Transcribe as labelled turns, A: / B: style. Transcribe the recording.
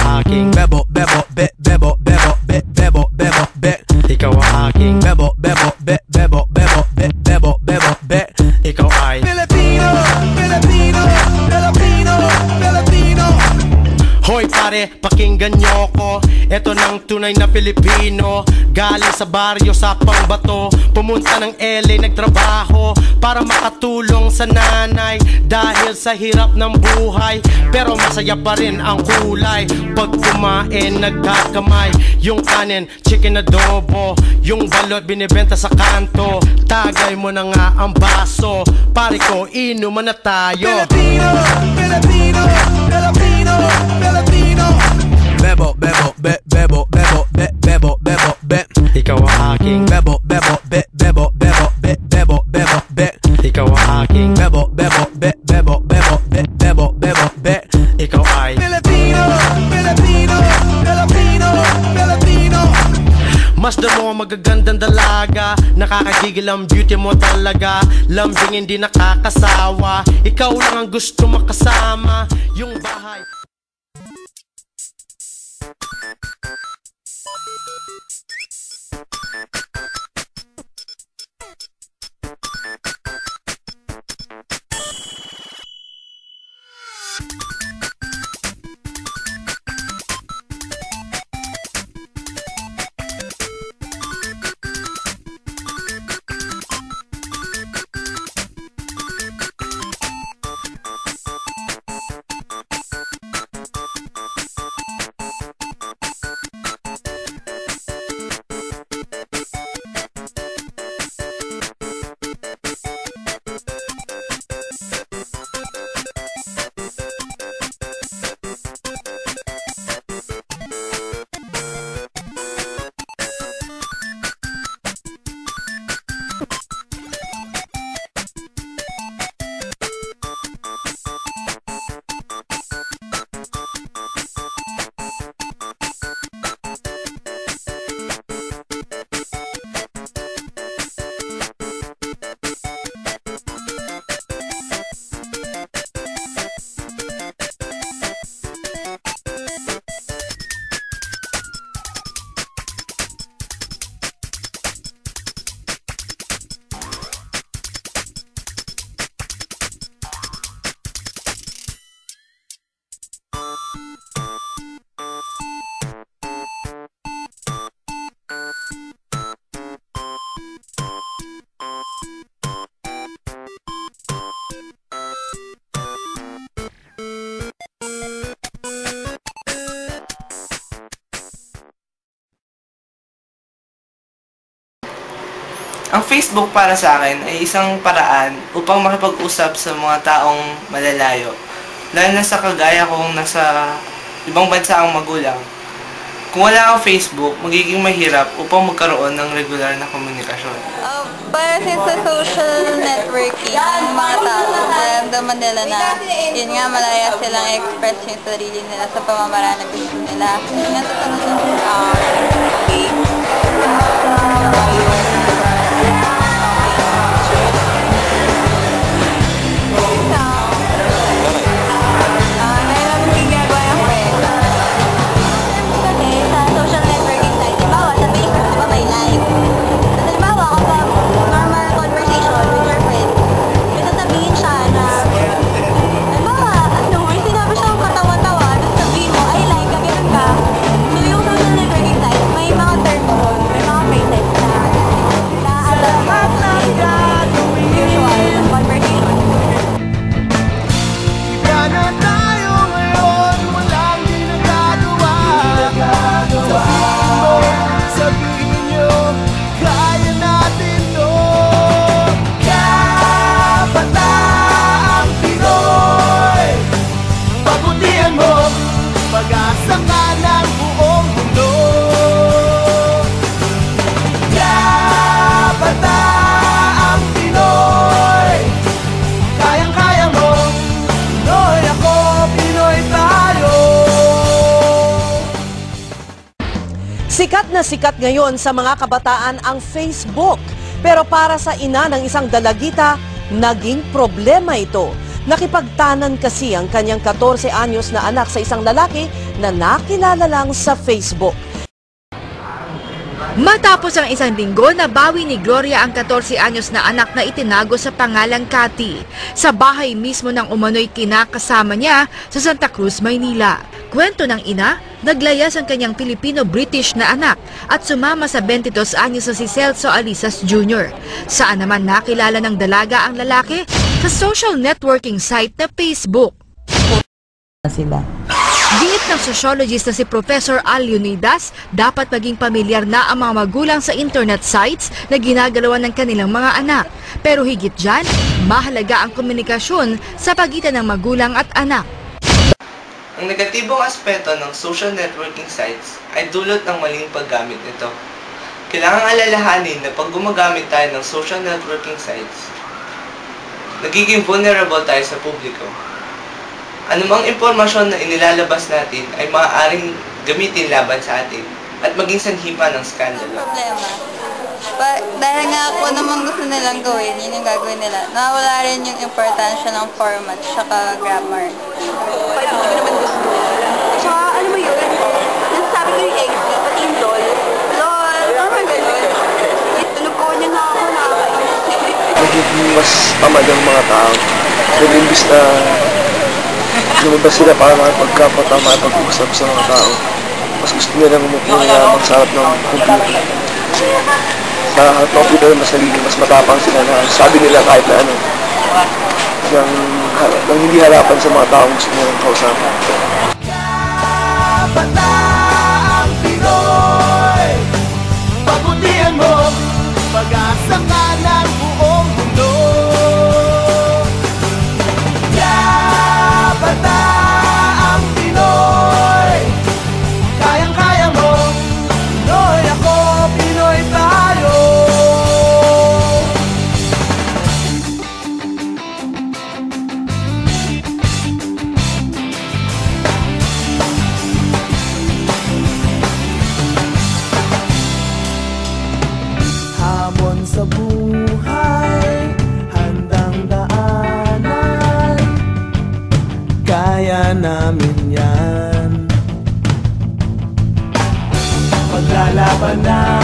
A: ang aking bebo, bebo, be, bebo, bebo, be, bebo, bebo, be. Ikaw ang aking bebo, bebo, be, bebo, bebo, be, bebo, bebo, be. Ikaw ay Filipino, Filipino, Filipino, Filipino. Hoy pare, pakinggan nyo ko. Eto ng tunay na Pilipino. Galing sa baryo sa Pangbato, pumunta ng LA nagtrabaho para makatulong sa nanay. Dahil sa hirap ng buhay, pero masaya pa rin ang kulay. Pag kumain, nagkakamay. Yung kanin, chicken adobo. Yung balot, binibenta sa kanto. Tagay mo na nga ang baso. Pare ko, inuman na tayo. Filipino, Filipino, Filipino, Filipino. Bebo, bebo, be, bebo, bebo, be, bebo, bebo, be. Ikaw ang aking bebo, bebo, be, bebo, bebo, be, bebo, bebo, be. Ikaw ang aking bebo, bebo, be, bebo, bebo, be, bebo, bebo, be. Ikaw ay Filipino, Filipino, Filipino, Filipino. Masdan mo ang magagandang dalaga. Nakakagigil ang beauty mo talaga. Lambing hindi nakakasawa. Ikaw lang ang gusto makasama. Yung bahay
B: Ang Facebook para sa akin ay isang paraan upang makipag-usap sa mga taong malalayo. Lalo na sa kagaya kong nasa ibang bansa ang magulang. Kung wala ang Facebook, magiging mahirap upang magkaroon ng regular na komunikasyon.
C: Para sa social networking, ang mga tao, naramdaman nila na yun nga malaya silang express yung sarili nila sa pamamaraan na gusto nila. Yun nga sa
D: Sikat na sikat ngayon sa mga kabataan ang Facebook. Pero para sa ina ng isang dalagita, naging problema ito. Nakipagtanan kasi ang kanyang 14 anyos na anak sa isang lalaki na nakilala lang sa Facebook.
E: Matapos ang isang linggo, nabawi ni Gloria ang 14 anyos na anak na itinago sa pangalang Cathy. Sa bahay mismo ng umano'y kinakasama niya sa Santa Cruz, Maynila. Kwento ng ina, naglayas ang kanyang Filipino-British na anak at sumama sa 22 anyos na si Celso Alisas Jr. Saan naman nakilala ng dalaga ang lalaki? Sa social networking site na Facebook. Giit ng sociologist na si Professor Al Leonidas, dapat maging pamilyar na ang mga magulang sa internet sites na ginagalawan ng kanilang mga anak. Pero higit dyan, mahalaga ang komunikasyon sa pagitan ng magulang at anak.
B: Ang negatibong aspeto ng social networking sites ay dulot ng maling paggamit nito. Kailangang alalahanin na pag gumagamit tayo ng social networking sites, nagiging vulnerable tayo sa publiko. Anumang impormasyon na inilalabas natin ay maaaring gamitin laban sa atin at maging sanhipa ng skandalo.
C: Problema. Dahil nga kung naman gusto nilang gawin, yun yung gagawin nila. Nawala rin yung importansya ng format at grammar.
F: Pwede ko naman gusto. Tsaka, ano mo yun? Nasasabi ko yung XD, pati yung LOL. LOL, normal ganun. Tulog ko niya na ako nakakainis.
G: Nagiging mas tamad ang mga tao. Pero imbis na lumabas sila para makipagkapwa at makipag-usap sa mga tao, mas gusto nila umupo na magsarap ng computer. Sa computer, mas nagiging mas matapang sila na sabi nila kahit na ano, nang hindi harapan sa mga taong gusto nilang kausapin.
A: Kabataang Pinoy, pagputihan mo, pag-asa ka ng buong mundo. Kabataang Pinoy, kayang-kaya mo, Pinoy ako, Pinoy tayo. Hamon sa buhay, handang daanan, kaya namin yan. Paglalaban na